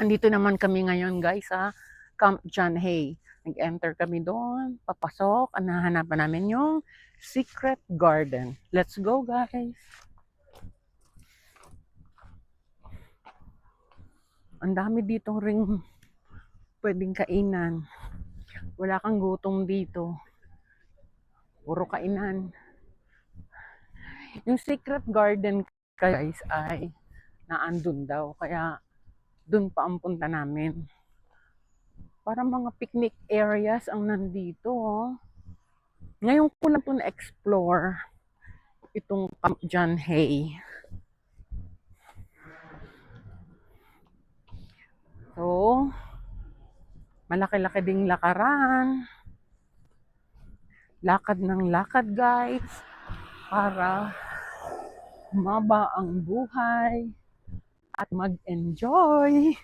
Andito naman kami ngayon guys sa Camp John Hay. Nag-enter kami doon, papasok, hanapan namin yung secret garden. Let's go guys! Ang dami dito ring pwedeng kainan. Wala kang gutom dito. Puro kainan. Yung secret garden guys ay naandun daw. Kaya dun pa ang punta namin. Para mga picnic areas ang nandito. Oh. Ngayon ko lang ito na-explore itong Camp John Hay. So, malaki-laki ding lakaran. Lakad ng lakad guys. Para humaba ang buhay at mag-enjoy.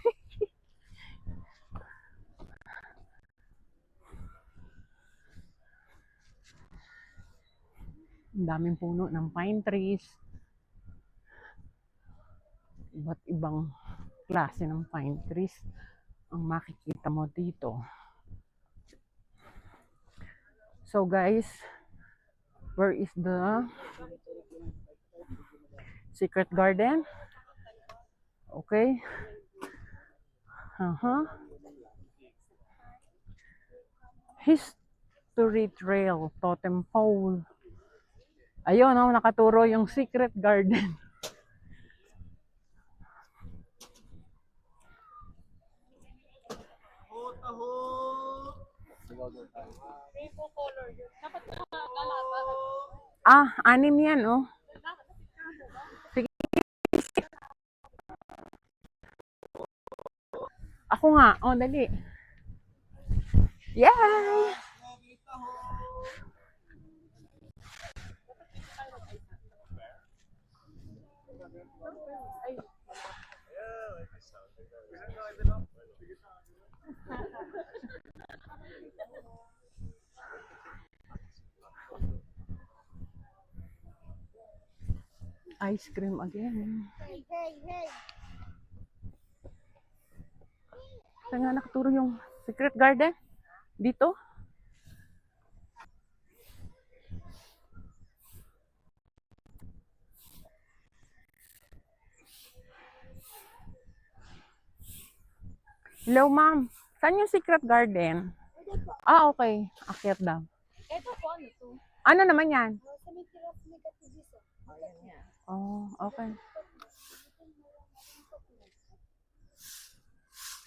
Ang daming puno ng pine trees. Iba't ibang klase ng pine trees ang makikita mo dito. So guys, where is the secret garden? Okay. History Trail, Totem Pole. Ayun, oh, nakaturo yung secret garden. Ah, 6 yan, oh. Sige. Ako nga, oh, dali. Yay! Ice cream again. Hey. Saan nga nakaturo yung secret garden? Dito? Hello, ma'am. Saan yung secret garden? Ah, okay. Akyat daw. Ito po, ano to? Ano naman yan? Oh, okay.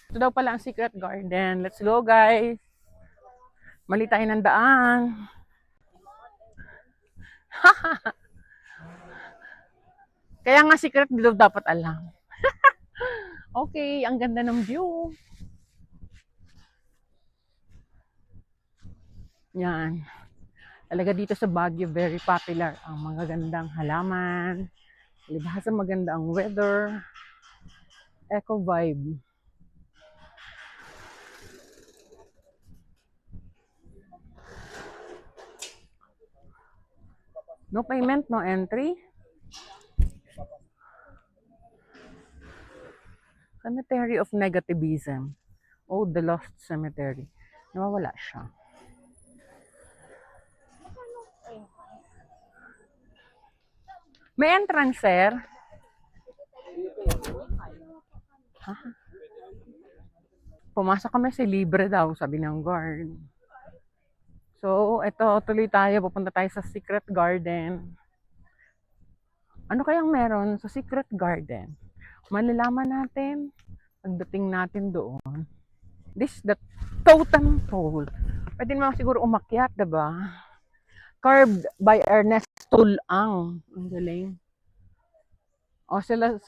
Ito daw pala ang secret garden. Let's go, guys. Mali tayo ng daan. Kaya nga secret daw dapat alam. Okay, ang ganda ng view. Yan. Talaga dito sa Baguio, very popular ang mga gandang halaman. Libhasa maganda ang weather. Eco vibe. No payment, no entry. Cemetery of Negativism. Oh, the Lost Cemetery. Nawawala siya. May entrance, sir? Ha? Pumasok kami sa libre daw, sabi ng guard. So, ito, tuloy tayo. Pupunta tayo sa secret garden. Ano kayang meron sa secret garden? Malalaman natin pagdating natin doon. This is the totem pole. Pwede naman siguro umakyat, diba? Carved by Ernest Tulang. Ang galing. O, sila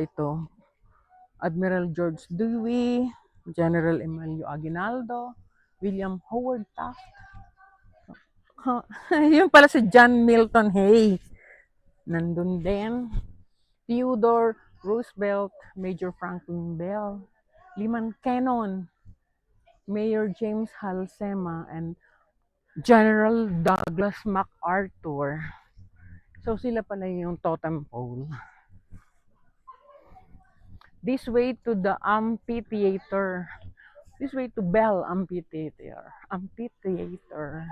ito. Admiral George Dewey, General Emilio Aguinaldo, William Howard Taft. Yun pala si John Milton Hay. Nandun din. Theodore Roosevelt, Major Franklin Bell, Lyman Cannon, Mayor James Halsema, and General Douglas MacArthur. So sila pala yung totem pole. This way to the amphitheater. This way to Bell Amphitheater. Amphitheater.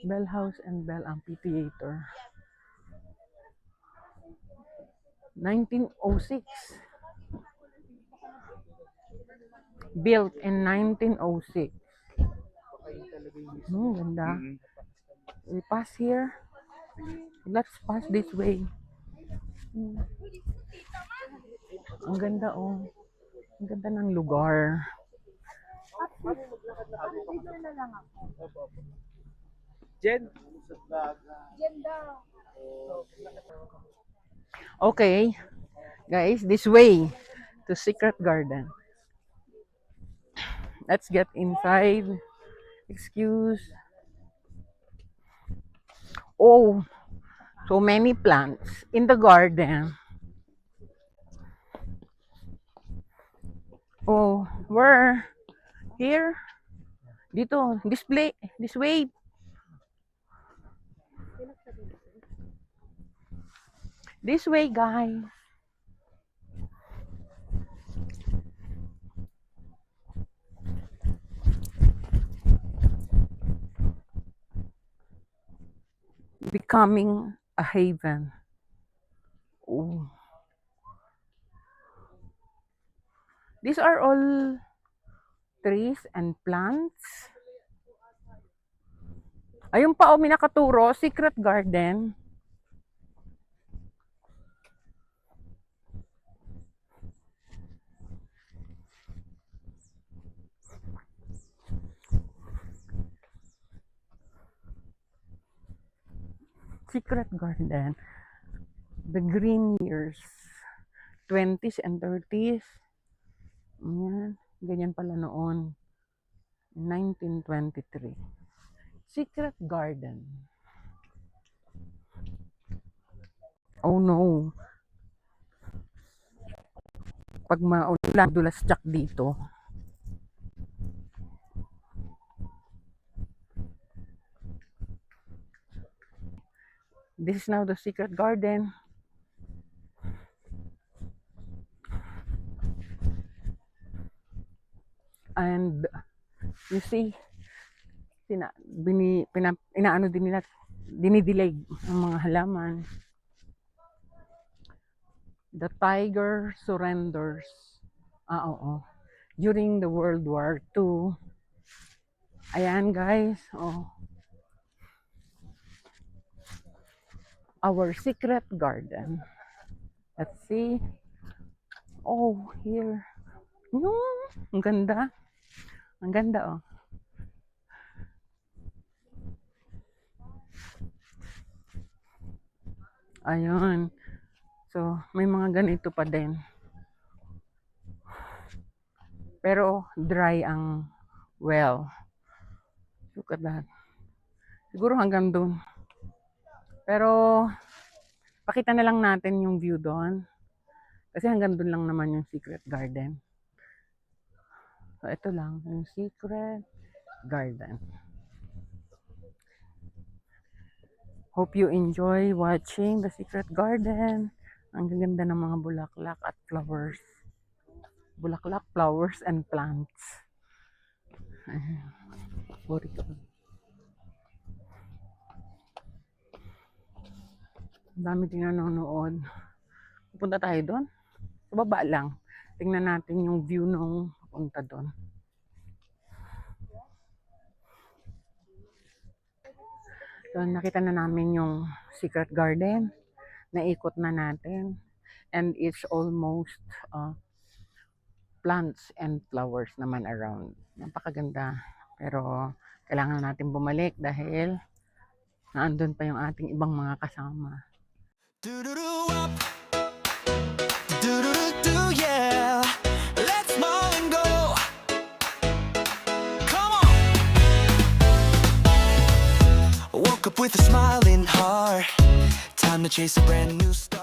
Bell House and Bell Amphitheater. 1906. Built in 1906. Ganda. We pass here. Let's pass this way. Ang ganda oh. Ang ganda ng lugar. Jen? Okay. Guys, this way to Secret Garden. Let's get inside. Excuse. Oh, so many plants in the garden. Oh, where? Here? Dito, display, this way. This way, guys. Becoming a haven. Oh. These are all trees and plants. Ayun pa, may nakaturo, Secret Garden. Secret Garden. The green years. 20s and 30s. Ayan. Ganyan pala noon. 1923. Secret Garden. Oh no. Pag maulan, dulas tsak dito. This is now the Secret Garden. And you see, inaano din nila, dinidilig ang mga halaman. The tiger surrenders. Oo. During the World War II. Ayan guys. Oh. Our secret garden. Let's see. Oh, here. Ang ganda. Ang ganda oh. Ayun. So, may mga ganito pa din. Pero dry ang well. Look at that. Siguro hanggang dun. Pero, pakita na lang natin yung view doon. Kasi hanggang dun lang naman yung Secret Garden. So, ito lang. Yung Secret Garden. Hope you enjoy watching the Secret Garden. Ang gaganda ng mga bulaklak at flowers. Bulaklak, flowers, and plants. Dami din nanonood. Pupunta tayo doon. Sa baba lang. Tingnan natin yung view nung punta doon. So, nakita na namin yung Secret Garden. Naikot na natin. And it's almost plants and flowers naman around. Napakaganda. Pero kailangan natin bumalik dahil naandun pa yung ating ibang mga kasama. Do-do-do-up. Do-do-do-do, yeah. Let's smile and go. Come on. Woke up with a smiling heart. Time to chase a brand new start.